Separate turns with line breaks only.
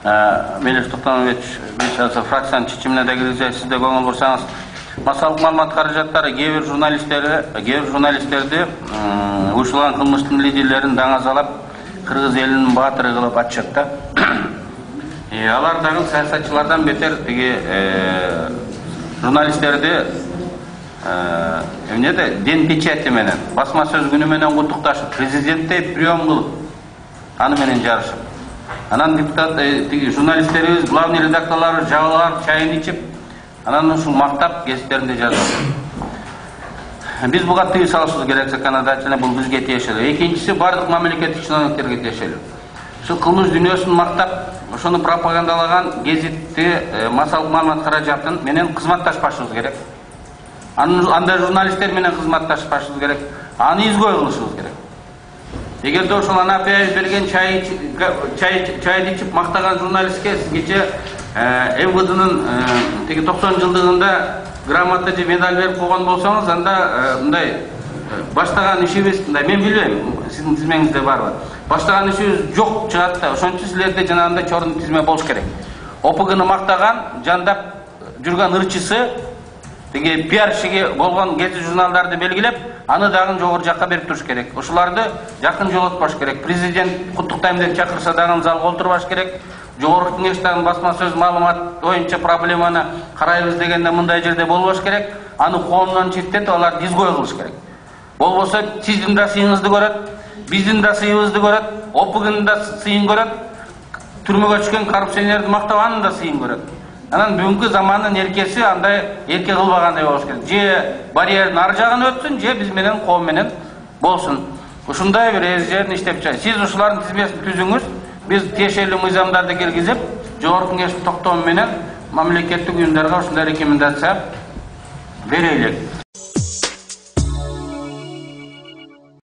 Мелих Токтамович, биз фракциянын чечимине да киргизебиз, сиз да көңүл бурсаңыз. Массалык маалымат каражаттары кээ бир журналисттерди уюштурулган кылмыштын лидерлерин даңазалап, кыргыз элинин баатыры кылып атышат да. Алар дагы саясатчылардан бетер тиги журналисттерди ден печати менен, басма сөз күнү менен куттукташып, президентте прием кылып, аны менен жарышып. Анан депутат журналисттерибиз, главный редакторлары жабылып, чайын ичип, анан ушул мактап гезиттеринде жазат. Биз буга тыюу салышыбыз керек, законодательно бул бизге тиешелүү. Экинчиси, бардык мамлекеттик чиновниктерге тиешелүү. Ушул кылмыш дүйнөсүн мактап, ошону пропагандалаган гезитти, массалык маалымат каражатын менен кызматташпашыбыз керек. Андай журналисттер менен кызматташпашыбыз керек. Аны изгой кылышыбыз керек. Эгерде ошол анапия берген чайды ичип мактаган журналистке сизгече МВДнын 90 жылдыгында грамота же медаль берип койгон болсоңуз, анда мындай баштаган ишибиз, мен билбейм, сиздин тизмеңизде барбы? Баштаган ишибиз жок чыгат да, ошон үчүн силерде жанагындай чорун тизме болуш керек. ОПГны мактаган, жандап жүргөн ырчысы, тиги пиарщиги болгон гезит журналдарды белгилеп, аны дагы жогору жакка берип туруш керек. Ошоларды жакын жолотпаш керек. Президент куттуктайм деп чакырса дагы залга олтурбаш керек. Жогорку кеңештин басма сөз маалымат боюнча проблеманы карайбыз дегенде мындай жерде болбош керек. Аны коомдон четтетип, аларды изгой кылыш керек. Болбосо сиздин да сыйыңызды көрөт, биздин да сыйыбызды көрөт, ОПГнын да сыйын көрөт, түрмөгө түшкөн коррупционерди мактап анын да сыйын көрөт. Анан бүгүнкү замандын эркеси андай эрке кылбагандай болуш керек. Же барьердин ар жагын өтсүн, же биз менен коом менен болсун. Ушундай бир жерин иштеп чыгат. Сиз ушулардын тизмесин түзүңүз. Биз тиешелүү мыйзамдарды киргизип, жогорку кеңештин токтому менен мамлекеттик уюмдарга ушундай рекомендация берели.